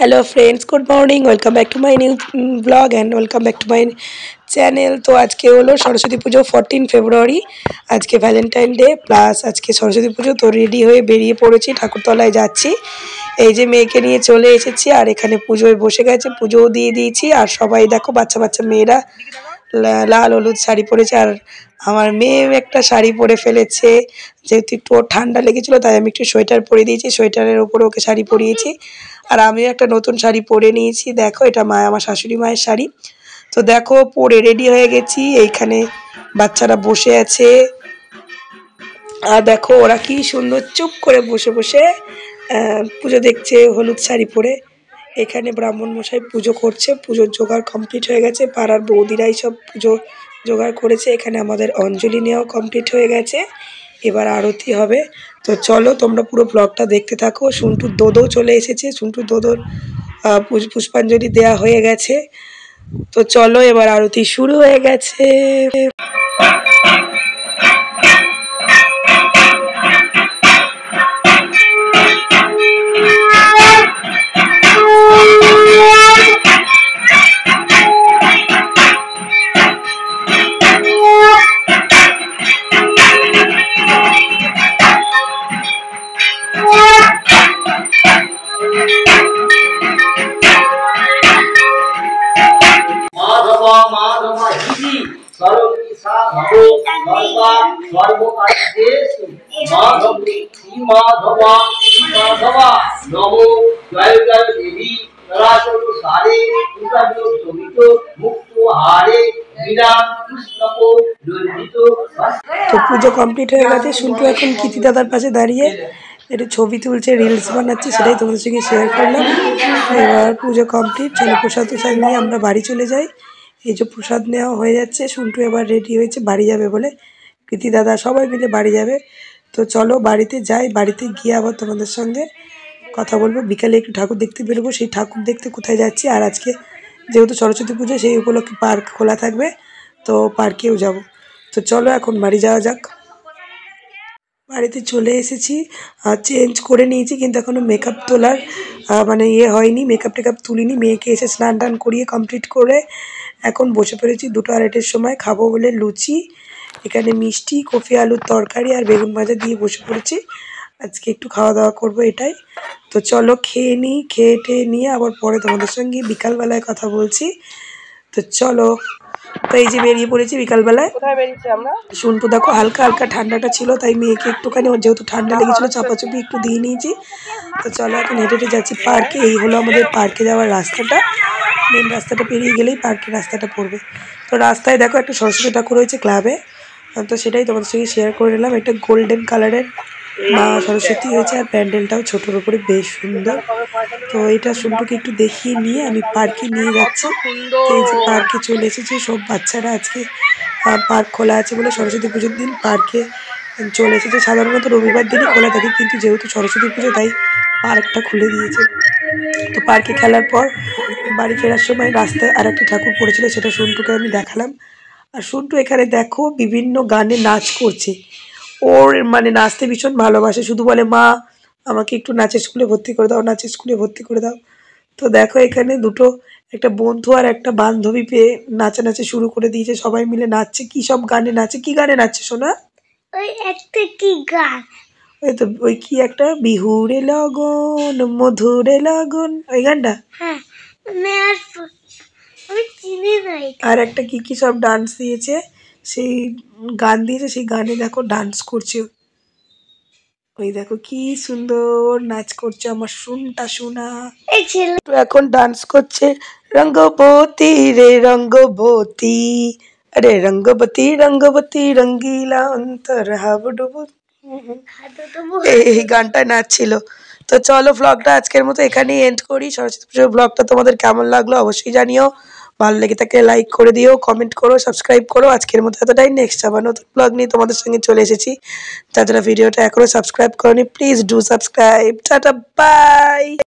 Hello friends, good morning. Welcome back to my new blog and welcome back to my channel. তো আজকে হলো সরস্বতী পুজো 14 ফেব্রুয়ারি। আজকে Valentine day plus আজকে সরস্বতী পুজো। তো ready হয়ে বেরিয়ে পড়েছি, ঠাকুরতলায় যাচ্ছি। এই যে মেয়েকে নিয়ে চলে এসেছি আর এখানে পুজোয় বসে গেছে, পুজোও দিয়ে দিয়েছি। আর সবাই দেখো বাচ্চা বাচ্চা মেয়েরা লাল হলুদ শাড়ি পরেছে আর আমার মেয়েও একটা শাড়ি পরে ফেলেছে। যেহেতু একটু ঠান্ডা লেগেছিলো তাই আমি একটু সোয়েটার পরে দিয়েছি, সোয়েটারের ওপরে ওকে শাড়ি পরিয়েছি। আর আমিও একটা নতুন শাড়ি পরে নিয়েছি। দেখো এটা আমার শাশুড়ি মায়ের শাড়ি। তো দেখো পরে রেডি হয়ে গেছি। এইখানে বাচ্চারা বসে আছে আর দেখো ওরা কি সুন্দর চুপ করে বসে বসে পুজো দেখছে হলুদ শাড়ি পরে। এখানে ব্রাহ্মণ মশাই পুজো করছে, পুজোর জোগাড় কমপ্লিট হয়ে গেছে। পাড়ার বৌদিরাই সব পুজো জোগাড় করেছে। এখানে আমাদের অঞ্জলি নেওয়াও কমপ্লিট হয়ে গেছে, এবার আরতি হবে। তো চলো তোমরা পুরো ব্লগটা দেখতে থাকো। সন্টুর দোদও চলে এসেছে, সন্টুর দোদোর পুষ্পাঞ্জলি দেওয়া হয়ে গেছে। তো চলো এবার আরতি শুরু হয়ে গেছে। তো পুজো কমপ্লিট হয়ে গেছে। সন্টু এখন কীর্তি দাদার পাশে দাঁড়িয়ে একটু ছবি তুলছে, রিলস বানাচ্ছে, সেটাই তোমাদের সঙ্গে শেয়ার করলাম। এবার পুজো কমপ্লিট, চলো প্রসাদ প্রসাদ নিয়ে আমরা বাড়ি চলে যাই। এই যে প্রসাদ নেওয়া হয়ে যাচ্ছে, সন্টু এবার রেডি হয়েছে বাড়ি যাবে বলে। কীর্তি দাদা সবাই মিলে বাড়ি যাবে। তো চলো বাড়িতে যাই, বাড়িতে গিয়ে আবার তোমাদের সঙ্গে কথা বলবো। বিকালে একটু ঠাকুর দেখতে বেরোবো, সেই ঠাকুর দেখতে কোথায় যাচ্ছি। আর আজকে যেহেতু সরস্বতী পুজো সেই উপলক্ষে পার্ক খোলা থাকবে, তো পার্কেও যাব। তো চলো এখন বাড়ি যাওয়া যাক। বাড়িতে চলে এসেছি, চেঞ্জ করে নিয়েছি, কিন্তু এখনও মেকআপ তোলার মানে হয়নি, মেকআপ টেকআপ তুলিনি। মেয়েকে এসে স্নান টান করিয়ে কমপ্লিট করে এখন বসে পড়েছি। 2-2:30 সময় খাবো বলে লুচি, এখানে মিষ্টি, কফি আলুর তরকারি আর বেগুন ভাজা দিয়ে বসে পড়েছি। আজকে একটু খাওয়া দাওয়া করবো এটাই। তো চলো খেয়ে নিই, খেয়ে টেয়ে নিয়ে আবার পরে তোমাদের সঙ্গে বিকালবেলায় কথা বলছি। তো চলো, তো এই যে বেরিয়ে পড়েছি বিকালবেলায়। কোথায় বেরিয়েছি আমরা? সন্টু দেখো হালকা হালকা ঠান্ডাটা ছিল তাই মেয়েকে একটুখানি, ওর যেহেতু ঠান্ডা লেগেছিলো চাপাচুপি একটু দিয়ে নিয়েছি। তো চলো এখন হেঁটে হেঁটে যাচ্ছি পার্কে। এই হলো আমাদের পার্কে যাওয়ার রাস্তাটা, মেন রাস্তাটা পেরিয়ে গেলেই পার্কের রাস্তাটা পড়বে। তো রাস্তায় দেখো একটা সরস্বতী ঠাকুর রয়েছে ক্লাবে, তো সেটাই তোমাদের সঙ্গে শেয়ার করে নিলাম। একটা গোল্ডেন কালারের মা সরস্বতী হয়েছে আর প্যান্ডেলটাও ছোটোর উপরে বেশ সুন্দর। তো এটা সন্টুকে একটু দেখিয়ে নিয়ে আমি পার্কে নিয়ে যাচ্ছি। এই যে পার্কে চলে এসেছি, সব বাচ্চারা আজকে পার্ক খোলা আছে বলে সরস্বতী পুজোর দিন পার্কে চলে এসেছে। সাধারণত রবিবার দিনই খোলা থাকে, কিন্তু যেহেতু সরস্বতী পুজো তাই পার্কটা খুলে দিয়েছে। তো পার্কে খেলার পর বাড়ি ফেরার সময় রাস্তায় আর একটা ঠাকুর পড়েছিল, সেটা সন্টুকে আমি দেখালাম। আর সন্টু এখানে দেখো বিভিন্ন গানে নাচ করছে। ওর মানে নাচতে ভীষণ ভালোবাসে, শুধু বলে মা আমাকে একটু নাচের স্কুলে ভর্তি করে দাও, নাচের স্কুলে ভর্তি করে দাও। তো দেখো এখানে দুটো, একটা বন্ধু আর একটা বান্ধবী পেয়ে নাচানাচি শুরু করে দিয়েছে, সবাই মিলে নাচছে। কী সব গানে নাচে, কী গানে নাচছে সোনা? ওই একটা কি গান, ওই তো ওই কি একটা বিহুরে লগন মধুরে লগন, ওই গানটা। হ্যাঁ আমি চিনি নাই। আর একটা কি কি সব ডান্স দিয়েছে, সেই গান দিয়েছে, সেই গানে দেখো ডান্স করছে। ওই দেখো কি সুন্দর নাচ করছে আমার শুনটা শোনা। এই ছেলে তো এখন ডান্স করছে রঙ্গবতী রে রঙ্গবতী, আরে রঙ্গবতী রঙ্গবতী রঙ্গিলা অন্তর হাবুডুবু, এই গানটা নাচছিল। তো চলো ব্লগটা আজকের মতো এখানেই এন্ড করি। সরস্বতী পুজোর ব্লগটা তোমাদের কেমন লাগলো অবশ্যই জানিও। ভালো লেগে থাকলে লাইক করে দিও, কমেন্ট করো, সাবস্ক্রাইব করো। আজকের মতো এতটাই, নেক্সট আবার নতুন ব্লগ নিয়ে তোমাদের সঙ্গে চলে এসেছি। যারা ভিডিওটা এখনো সাবস্ক্রাইব করোনি please do subscribe. Tata bye.